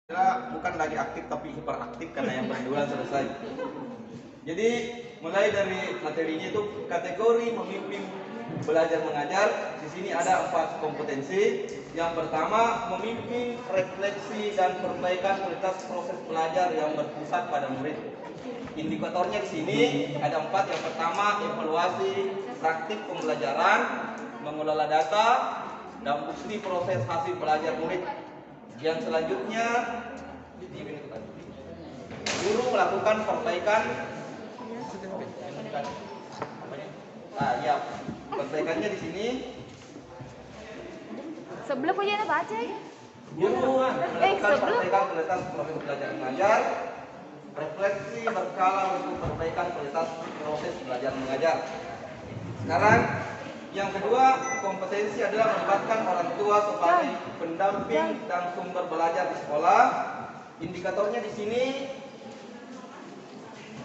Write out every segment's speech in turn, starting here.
bukan lagi aktif tapi hiperaktif karena yang berdua selesai. Jadi mulai dari materinya itu kategori memimpin belajar mengajar. Di sini ada 4 kompetensi. Yang pertama, memimpin refleksi dan perbaikan kualitas proses belajar yang berpusat pada murid. Indikatornya di sini ada 4. Yang pertama, evaluasi praktik pembelajaran, mengelola data, dan bukti proses hasil belajar murid. Yang selanjutnya, guru melakukan perbaikan. Perbaikannya di sini. Sebelah punya apa aja? Guru melakukan perbaikan kualitas proses belajar mengajar, refleksi berkala untuk perbaikan kualitas proses belajar mengajar. Sekarang yang kedua, kompetensi adalah melibatkan orang tua sebagai pendamping dan sumber belajar di sekolah. Indikatornya di sini,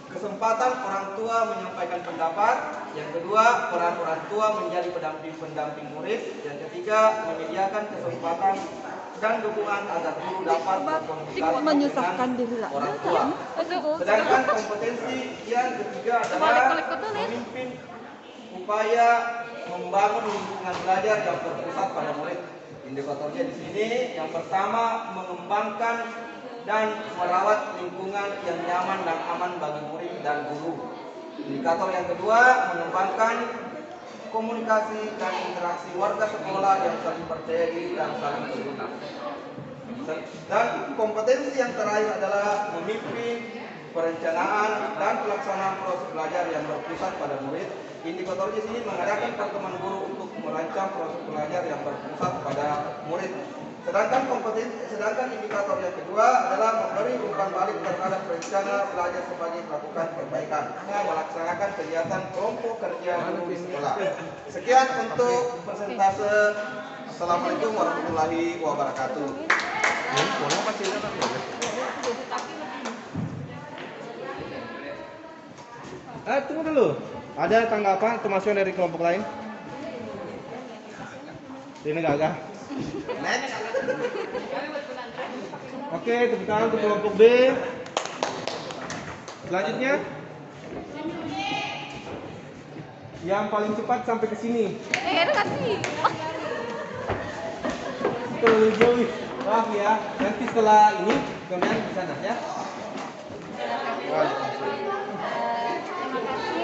kesempatan orang tua menyampaikan pendapat. Yang kedua, peran orang tua menjadi pendamping murid. Yang ketiga, menyediakan kesempatan dan dukungan agar guru dapat berkomunikasi dengan orang tua. Sedangkan kompetensi yang ketiga adalah memimpin upaya membangun lingkungan belajar yang berpusat pada murid. Indikatornya di sini, yang pertama, mengembangkan dan merawat lingkungan yang nyaman dan aman bagi murid dan guru. Indikator yang kedua, mengembangkan komunikasi dan interaksi warga sekolah yang saling percaya diri dan saling berguna. Dan kompetensi yang terakhir adalah memimpin perencanaan dan pelaksanaan proses belajar yang berpusat pada murid. Indikatornya di sini mengadakan pertemuan guru untuk merancang proses belajar yang berpusat pada murid. Sedangkan indikator yang kedua adalah memberi umpan balik terhadap rencana belajar sebagai melakukan perbaikan, melaksanakan kegiatan kelompok kerja guru di sekolah. Sekian untuk persentase. Assalamualaikum warahmatullahi wabarakatuh. Tunggu dulu. Ada tanggapan atau masukan dari kelompok lain? Ini gagah. Next. Oke, tepuk tangan untuk kelompok B. Selanjutnya, yang paling cepat sampai ke sini. Ada kasih. Terlalu jauh. Maaf ya. Nanti setelah ini kalian di sana ya. Terima kasih.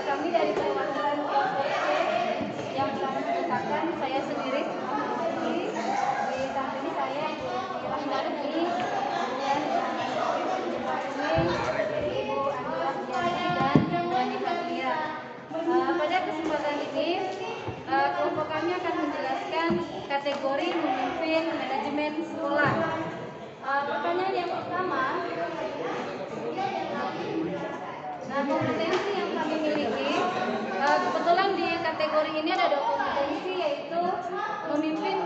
Kami dari perwakilan kelompok C yang telah mengucapkan saya sendiri. Di samping saya Rahmani, kemudian Ibu Andra dan Wani Fatia. Pada kesempatan ini, kelompok kami akan menjelaskan kategori memimpin manajemen sekolah. Pertanyaan yang pertama, kompetensi yang kami miliki, kebetulan di kategori ini ada 2 kompetensi, yaitu memimpin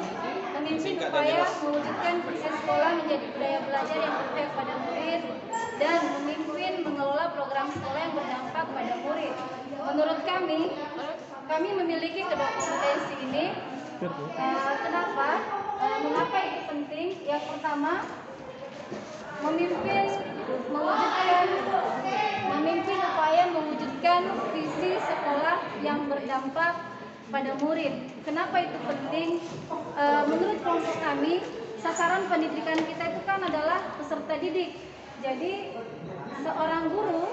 upaya mewujudkan visi sekolah menjadi budaya belajar yang berpihak pada murid, dan memimpin mengelola program sekolah yang berdampak pada murid. Menurut kami memiliki kedua kompetensi ini. Kenapa? Mengapa itu penting? Yang pertama, memimpin upaya mewujudkan visi sekolah yang berdampak pada murid. Kenapa itu penting? Menurut kelompok kami, sasaran pendidikan kita itu kan adalah peserta didik. Jadi seorang guru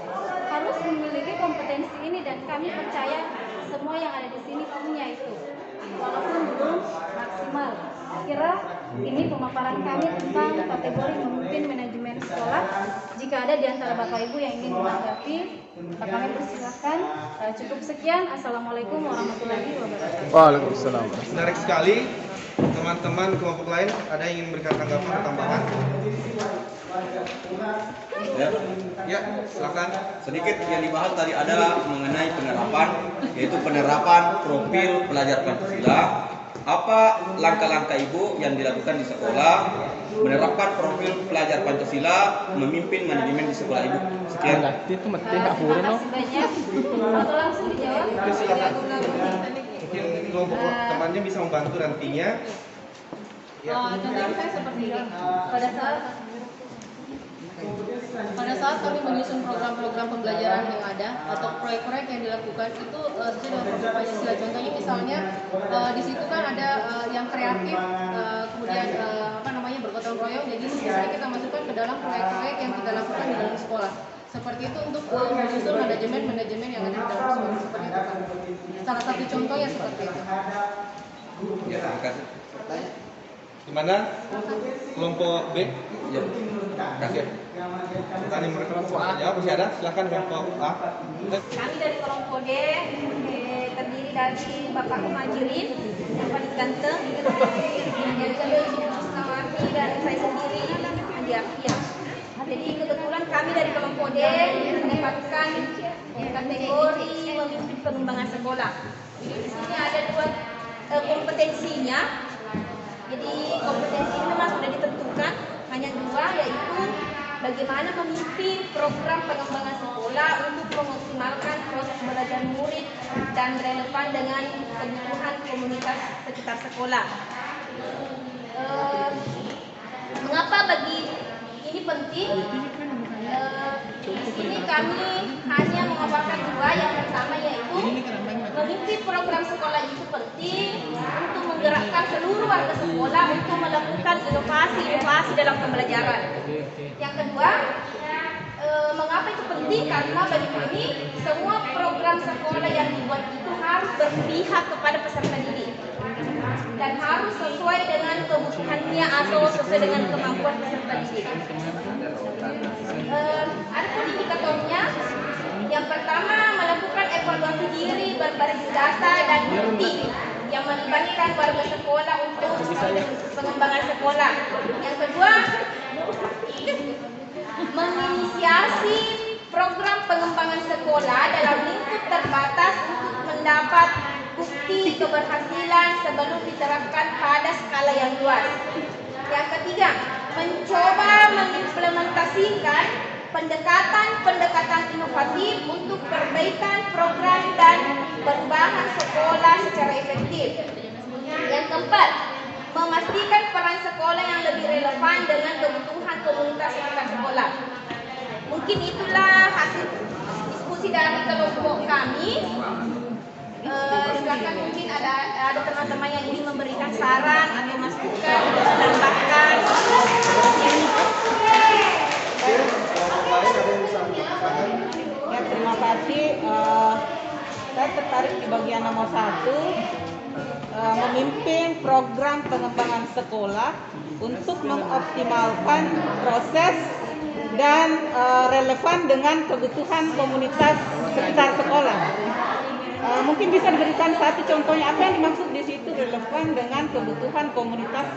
harus memiliki kompetensi ini, dan kami percaya semua yang ada di sini punya itu, walaupun belum maksimal. Kira ini pemaparan kami tentang kategori memimpin manajemen sekolah. Jika ada di antara Bapak Ibu yang ingin menanggapi, kami persilahkan. Cukup sekian. Assalamualaikum warahmatullahi wabarakatuh. Waalaikumsalam. Menarik sekali. Teman-teman kelompok lain ada yang ingin memberikan tanggapan atau tambahan? Ya, silakan. Sedikit yang dibahas tadi adalah mengenai penerapan, yaitu penerapan profil pelajar Pancasila. Apa langkah-langkah Ibu yang dilakukan di sekolah menerapkan profil pelajar Pancasila, memimpin manajemen di sekolah Ibu? Sekian. Terima kasih banyak. Atau langsung dijawab? Silakan. Mungkin kelompok temannya bisa membantu nantinya. Contohnya saya seperti ini. Pada saat kami menyusun program-program pembelajaran yang ada atau proyek-proyek yang dilakukan itu sesuai dengan program Pancasila. Contohnya misalnya di situ kan ada yang kreatif, kemudian bergotong royong. Jadi biasanya kita masukkan ke dalam proyek-proyek yang kita lakukan di dalam sekolah. Seperti itu untuk menyusun manajemen yang ada di dalam sekolah. Seperti itu kan. Salah satu contohnya seperti itu. Ya, terima kasih. Gimana kelompok B? Ya, kasih. Tadi mereka kelompok A ya, masih ada? Silakan kelompok A. Kami dari kelompok D terdiri dari Bapak Muhajirin yang paling ganteng, yang kedua Sukmawati dan saya sendiri Andi Afia. Jadi kebetulan kami dari kelompok D mendapatkan kategori memimpin pengembangan sekolah. Jadi di sini ada dua kompetensinya. Jadi kompetensi ini memang sudah ditentukan hanya dua, yaitu bagaimana memimpin program pengembangan sekolah untuk mengoptimalkan proses belajar murid dan relevan dengan kebutuhan komunitas sekitar sekolah. Mengapa bagi ini penting? Di sini kami hanya mengobarkan dua. Yang pertama yaitu memimpin program sekolah itu penting untuk menggerakkan seluruh warga sekolah untuk melakukan inovasi dalam pembelajaran. Yang kedua, mengapa itu penting? Karena bagi kami semua program sekolah yang dibuat itu harus berpihak kepada peserta didik dan harus sesuai dengan kebutuhannya atau sesuai dengan kemampuan peserta didik. Ada indikatornya. Yang pertama, melakukan evaluasi diri berbasis data dan bukti yang melibatkan warga sekolah untuk pengembangan sekolah. Yang kedua, menginisiasi program pengembangan sekolah dalam lingkup terbatas untuk mendapat bukti keberhasilan sebelum diterapkan pada skala yang luas. Yang ketiga, mencoba mengimplementasikan pendekatan inovatif untuk perbaikan program dan perubahan sekolah secara efektif. Yang keempat, memastikan peran sekolah yang lebih relevan dengan kebutuhan komunitas sekitar sekolah. Mungkin itulah hasil diskusi dari kelompok kami. Silakan mungkin ada teman-teman yang ingin memberikan saran atau masukan, menambahkan. Ya, terima kasih. Saya tertarik di bagian nomor 1, memimpin program pengembangan sekolah untuk mengoptimalkan proses dan relevan dengan kebutuhan komunitas sekitar sekolah. Mungkin bisa diberikan satu contohnya, apa yang dimaksud di situ relevan dengan kebutuhan komunitas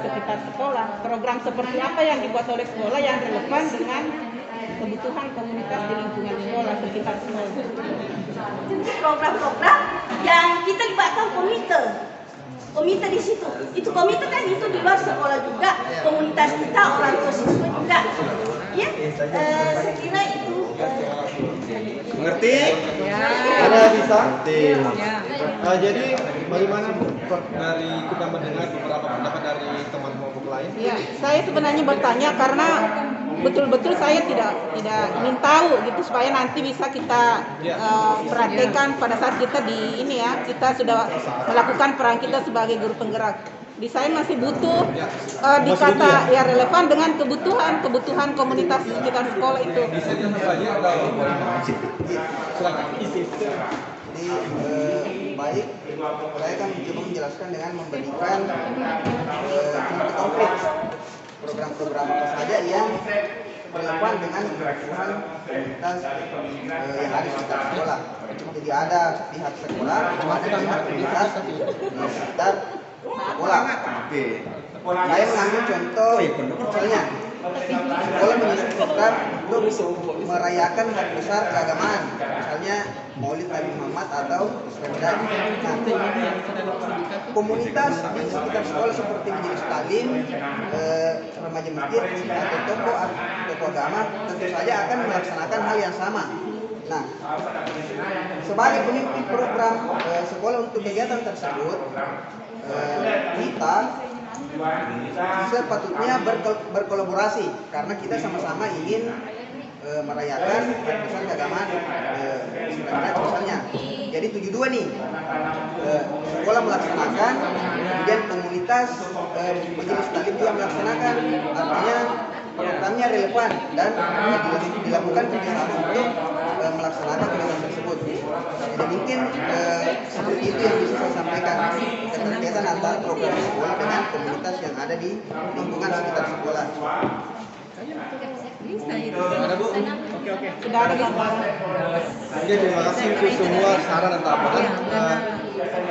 sekitar sekolah. Program seperti apa yang dibuat oleh sekolah yang relevan dengan kebutuhan komunitas di lingkungan sekolah sekitar sekolah. Program-program yang kita libatkan komite di situ. Itu komite kan itu di luar sekolah juga, komunitas kita, orang tua siswa juga. Ya, saya kira itu. Mengerti? Ya. Ada bisa? Ya. Jadi bagaimana Bu dari kita mendengar beberapa pendapat dari teman-teman lain? Ya, saya sebenarnya bertanya karena betul-betul saya tidak ingin tahu gitu supaya nanti bisa kita praktekkan pada saat kita kita sudah melakukan peran kita sebagai guru penggerak. Desain masih butuh dikata ya relevan dengan kebutuhan komunitas sekitar sekolah itu. Jadi baik, saya akan mencoba menjelaskan dengan memberikan contoh konkret program-program apa saja yang relevan dengan kebutuhan komunitas yang ada di sekitar sekolah. Jadi ada pihak sekolah, ada pihak komunitas sekitar sekolah. Saya mengambil contoh misalnya sekolah menyusun program untuk merayakan hari besar keagamaan, misalnya Maulid Nabi Muhammad atau Ramadan. Komunitas di sekitar sekolah seperti majelis taklim, remaja masjid atau tokoh agama tentu saja akan melaksanakan hal yang sama. Nah, sebagai pemimpin program sekolah untuk kegiatan tersebut, kita sepatutnya berkolaborasi karena kita sama-sama ingin merayakan hari besar keagamaan misalnya. Jadi 72 nih sekolah melaksanakan, kemudian komunitas majelis taklim juga melaksanakan, artinya programnya relevan dan dilakukan kerjasama untuk melaksanakan kegiatan tersebut. Jadi mungkin seperti itu yang bisa saya sampaikan, keterkaitan antara program sekolah dengan komunitas yang ada di lingkungan sekitar sekolah. Ada Bu? Oke. Sudah ada gambaran. Oke, terima kasih untuk semua saran dan tambahan.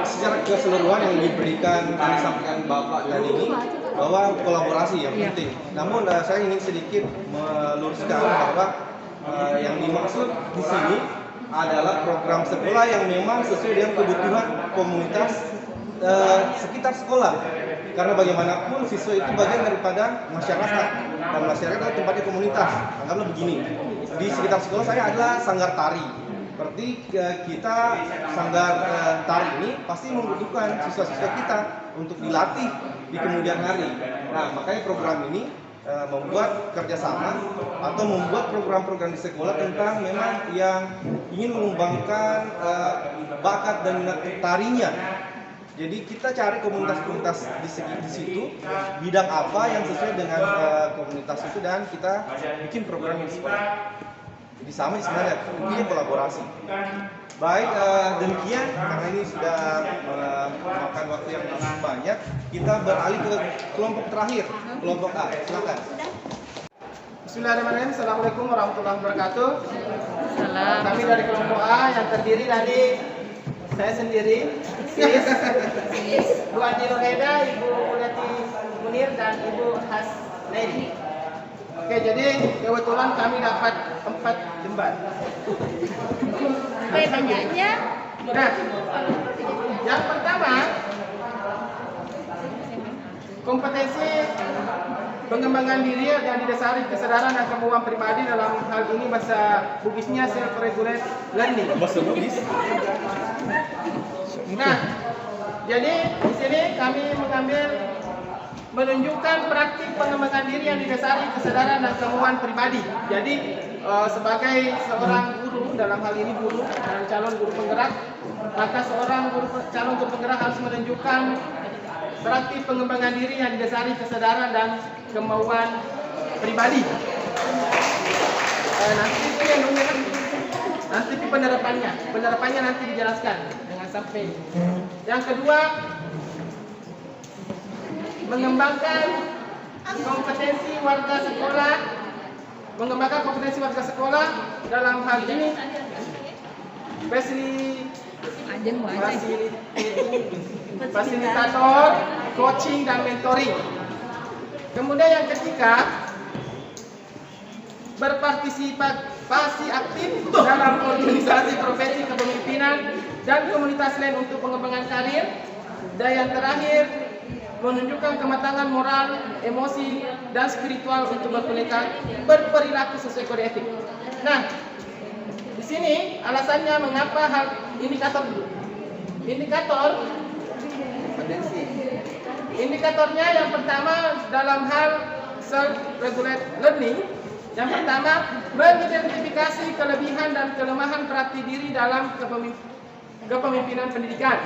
Secara keseluruhan yang diberikan yang disampaikan Bapak tadi ini bahwa kolaborasi yang penting. Namun saya ingin sedikit meluruskan bahwa yang dimaksud di sini adalah program sekolah yang memang sesuai dengan kebutuhan komunitas sekitar sekolah. Karena bagaimanapun siswa itu bagian daripada masyarakat dan masyarakat adalah tempatnya komunitas. Anggaplah begini, di sekitar sekolah saya adalah sanggar tari. Berarti kita sanggar tari ini pasti membutuhkan siswa-siswa kita untuk dilatih di kemudian hari. Nah, makanya program ini membuat kerjasama atau membuat program-program di sekolah tentang memang yang ingin mengembangkan bakat dan minat tarinya. Jadi kita cari komunitas-komunitas di situ, bidang apa yang sesuai dengan komunitas itu dan kita bikin program yang sekolah. Jadi sama sebenarnya, intinya kolaborasi. Baik, demikian karena ini sudah memakan waktu yang cukup banyak, kita beralih ke kelompok terakhir, kelompok A. Silakan. Bismillahirrahmanirrahim. Assalamualaikum warahmatullahi wabarakatuh. Kami dari kelompok A yang terdiri dari saya sendiri, Bu Andi Nurheda, Ibu Mulyati Munir, dan Ibu Hasnedi. Oke, jadi kebetulan kami dapat 4 lembar. Banyaknya. Nah, yang pertama, kompetensi pengembangan diri yang didasari kesadaran dan kemampuan pribadi, dalam hal ini bahasa Bugisnya self-regulate learning. Bahasa Bugis. Nah, jadi di sini kami menunjukkan praktik pengembangan diri yang didasari kesadaran dan kemampuan pribadi. Jadi sebagai seorang guru, dalam hal ini guru dan calon guru penggerak, maka seorang calon guru penggerak harus menunjukkan praktik pengembangan diri yang didasari kesadaran dan kemauan pribadi. Nanti itu yang dominan, nanti penerapannya nanti dijelaskan dengan sampai. Yang kedua, mengembangkan kompetensi warga sekolah, dalam hal ini fasilitator, coaching dan mentoring. Kemudian yang ketiga, berpartisipasi aktif dalam organisasi profesi kepemimpinan dan komunitas lain untuk pengembangan karir. Dan yang terakhir, menunjukkan kematangan moral, emosi, dan spiritual untuk berperilaku sesuai kode etik. Nah, di sini alasannya mengapa hal indikator dulu. Indikatornya yang pertama dalam hal self-regulate learning. Yang pertama, mengidentifikasi kelebihan dan kelemahan praktik diri dalam kepemimpinan pendidikan.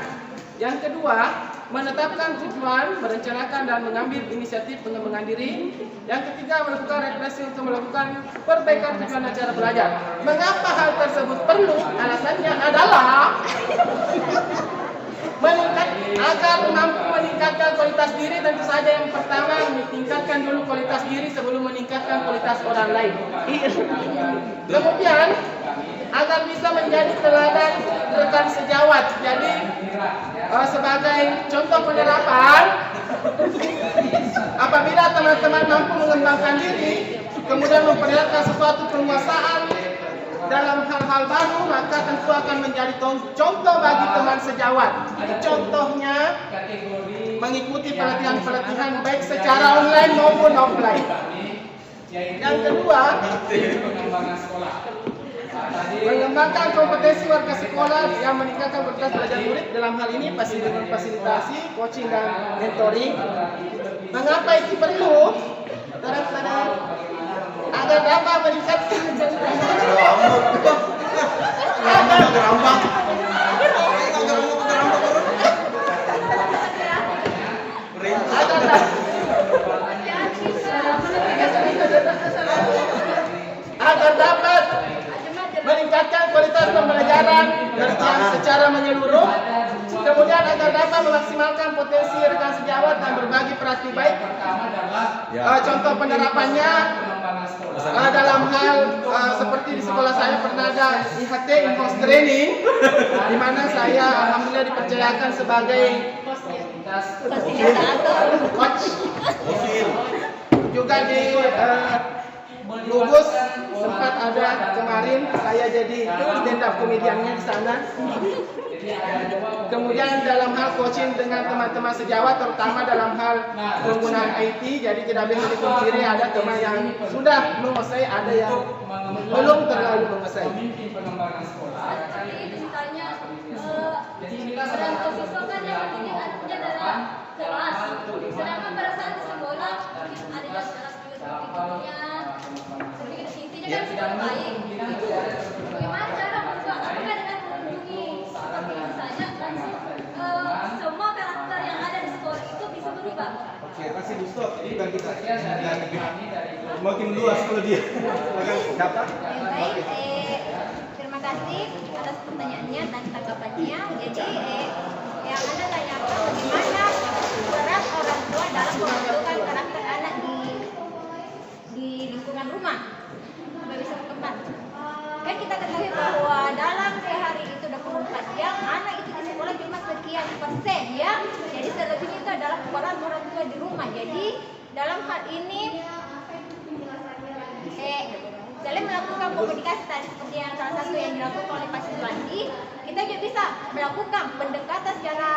Yang kedua, menetapkan tujuan, merencanakan dan mengambil inisiatif pengembangan diri. Yang ketiga, melakukan refleksi untuk melakukan perbaikan tujuan dan cara belajar. Mengapa hal tersebut perlu? Alasannya adalah agar mampu meningkatkan kualitas diri. Tentu saja yang pertama, meningkatkan dulu kualitas diri sebelum meningkatkan kualitas orang lain. Kemudian, agar bisa menjadi teladan rekan sejawat. Jadi sebagai contoh penerapan, apabila teman-teman mampu mengembangkan diri, kemudian memperlihatkan suatu penguasaan dalam hal-hal baru, maka tentu akan menjadi contoh bagi teman sejawat. Contohnya mengikuti pelatihan-pelatihan baik secara online maupun offline. Yang kedua, Mengembangkan kompetensi warga sekolah yang meningkatkan kualitas belajar murid, dalam hal ini fasilitasi, coaching dan mentoring. Mengapa itu perlu? Agar dapat meningkatkan agar dapat meningkatkan kualitas pembelajaran secara menyeluruh, kemudian agar dapat memaksimalkan potensi rekan sejawat dan berbagi praktik baik. Contoh penerapannya dalam hal seperti di sekolah saya pernah ada IHT Infos Training, di mana saya alhamdulillah dipercayakan sebagai coach. Juga di Lubus sempat ada kemarin saya jadi stand up komediannya di sana. Kemudian dalam hal coaching dengan teman-teman sejawat, terutama dalam hal penggunaan IT, jadi tidak bisa dipungkiri ada teman yang sudah menguasai, ada yang belum terlalu menguasai. Seperti itu misalnya peran siswa kan yang penting anaknya adalah kelas, sedangkan pada saat di sekolah mungkin ada yang kelas juga intinya kan sudah baik. Bagaimana cara merubah? Apakah dengan mengunjungi seperti misalnya langsung semua karakter yang ada di sekolah itu bisa berubah? Oke, kasih Gusto, ini bagi kita. Makin luas kalau dia. Dapat? Baik, terima kasih atas pertanyaannya dan tanggapannya. Jadi yang Anda tanyakan bagaimana peran orang tua dalam membentukkan karakter anak di lingkungan rumah supaya bisa berkembang. Kan kita ketahui bahwa dalam sehari itu 24 jam anak itu di sekolah cuma sekian persen ya. Jadi selebihnya itu adalah peran orang tua di rumah. Jadi dalam hal ini dalam melakukan komunikasi tadi seperti yang salah satu yang dilakukan oleh Pak Siswandi, kita juga bisa melakukan pendekatan secara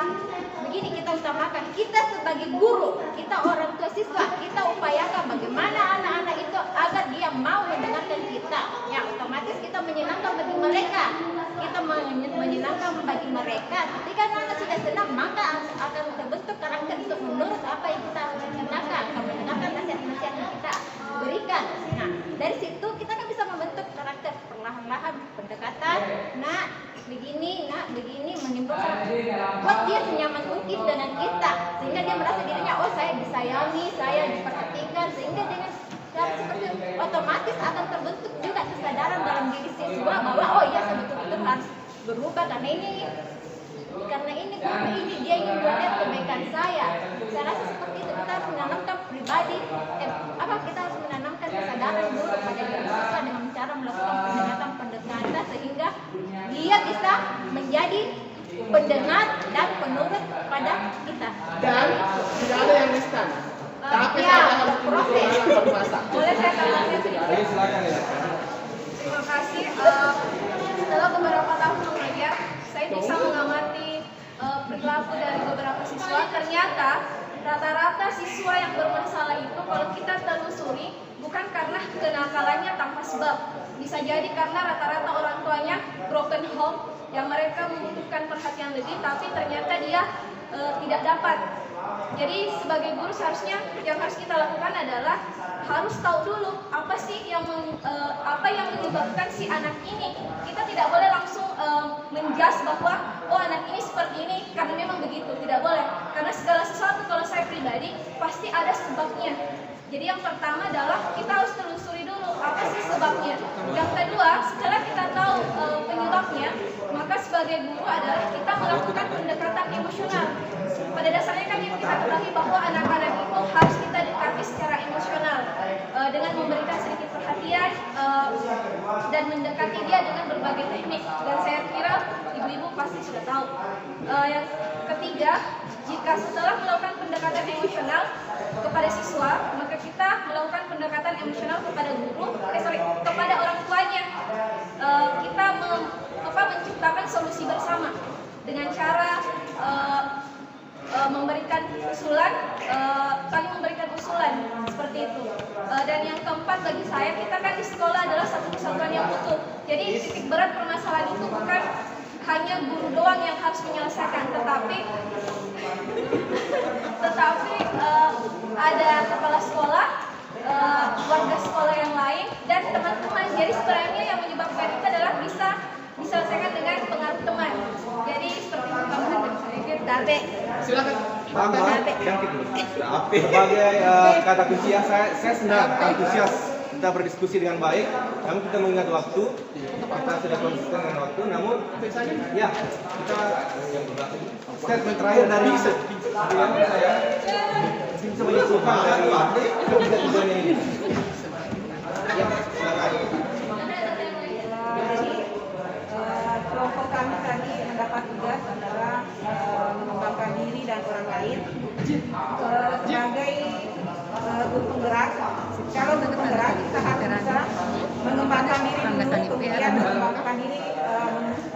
begini. Kita utamakan, kita sebagai guru, kita orang tua siswa, kita upayakan bagaimana anak-anak itu agar dia mau mendengarkan kita. Ya, otomatis kita menyenangkan bagi mereka. Kita menyenangkan bagi mereka. Ketika anak sudah senang, maka akan terbentuk karakter itu menurut apa yang kita rencanakan, mendengarkan nasihat-nasihat yang kita berikan. Nah, dari situ kita kan bisa membentuk karakter perlahan-lahan pendekatan. Nah, begini, menimbulkan buat dia senyaman mungkin dengan kita, sehingga dia merasa dirinya, oh saya disayangi, saya diperhatikan, sehingga dengan cara seperti itu otomatis akan terbentuk juga kesadaran dalam diri siswa bahwa oh iya saya betul-betul harus berubah karena ini dia ingin melihat kebaikan saya. Saya rasa seperti itu kita harus menanamkan pribadi, kita harus menanamkan kesadaran dulu pada diri siswa dengan cara melakukan pendekatan sehingga dia bisa menjadi pendengar dan penurut pada kita. Dan tidak ada yang instan. Tapi saya harus proses. Boleh saya tambahkan sedikit? Ayo silakan ya. Terima kasih. Setelah beberapa tahun mengajar, saya bisa mengamati perilaku dari beberapa siswa. Ternyata rata-rata siswa yang bermasalah itu kalau kita telusuri bukan karena kenakalannya tanpa sebab. Bisa jadi karena rata-rata orang tuanya broken home yang mereka membutuhkan perhatian lebih, tapi ternyata dia tidak dapat. Jadi sebagai guru seharusnya yang harus kita lakukan adalah harus tahu dulu apa sih yang menyebabkan si anak ini. Kita tidak boleh langsung menjudge bahwa oh anak ini seperti ini karena memang begitu, tidak boleh. Karena segala sesuatu kalau saya pribadi pasti ada sebabnya. Jadi yang pertama adalah kita harus telusuri dulu apa sih sebabnya. Yang kedua, setelah kita tahu penyebabnya, maka sebagai guru adalah kita melakukan pendekatan emosional. Pada dasarnya kan yang kita ketahui bahwa anak-anak itu harus kita dekati secara emosional dengan memberikan sedikit perhatian dan mendekati dia dengan berbagai teknik. Dan saya kira ibu-ibu pasti sudah tahu. Yang ketiga, jika setelah melakukan pendekatan emosional kepada siswa, maka kita melakukan pendekatan emosional kepada guru, kepada orang tuanya. Kita menciptakan solusi bersama dengan cara memberikan usulan, saling memberikan usulan seperti itu. Dan yang keempat bagi saya, kita kan di sekolah adalah satu kesatuan yang utuh. Jadi Jadi titik berat permasalahan itu bukan hanya guru doang yang harus menyelesaikan, tetapi ada kepala sekolah, warga sekolah yang lain, dan teman-teman. Jadi sebenarnya yang menyebabkan itu adalah bisa diselesaikan dengan pengaruh teman. Jadi seperti itu tambahan sedikit. Dabe. Silakan. Sebagai kata kunci ya, saya senang antusias kita berdiskusi dengan baik, namun kita mengingat waktu, kita sudah konsisten dengan waktu, namun ya kita statement terakhir dari saya bisa menyimpulkan dari ketiga-tiganya ini. Ya, silakan. Kelompok kami tadi mendapat tugas adalah mengembangkan diri dan orang lain sebagai guru penggerak. Kalau guru penggerak kita harus bisa mengembangkan diri dulu, kemudian mengembangkan diri,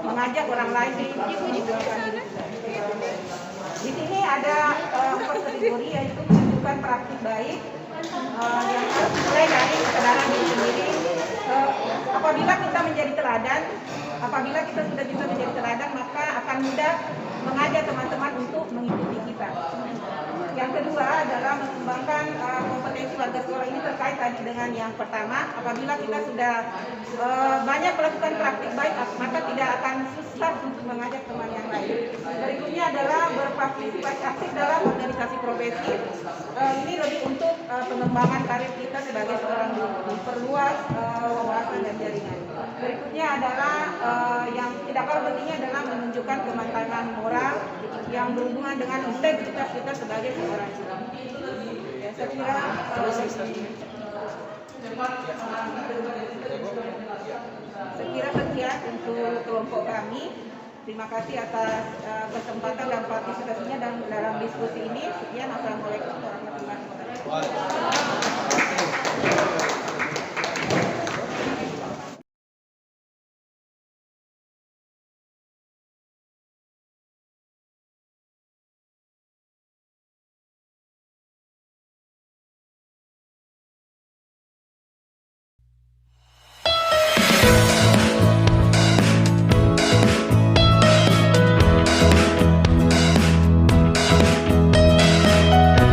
mengajak orang lain mengembangkan diri. Di sini ada 4 kategori, yaitu menunjukkan praktik baik yang harus mulai dari kesadaran diri sendiri. Apabila kita menjadi teladan, apabila kita sudah bisa menjadi teladan, maka akan mudah mengajak teman-teman untuk mengikuti kita. Yang kedua adalah mengembangkan kompetensi warga sekolah. Ini terkait tadi dengan yang pertama. Apabila kita sudah banyak melakukan praktik baik, maka tidak akan susah untuk mengajak teman yang lain. Berikutnya adalah berpartisipasi aktif dalam organisasi profesi. Ini lebih untuk pengembangan karir kita sebagai seorang guru, memperluas wawasan dan jaringan. Berikutnya adalah yang tidak kalah pentingnya adalah menunjukkan kemantapan moral yang berhubungan dengan integritas kita sebagai seorang guru. Ya, saya kira sekian untuk kelompok kami. Terima kasih atas kesempatan dan partisipasinya dalam diskusi ini. Sekian, assalamualaikum warahmatullahi wabarakatuh.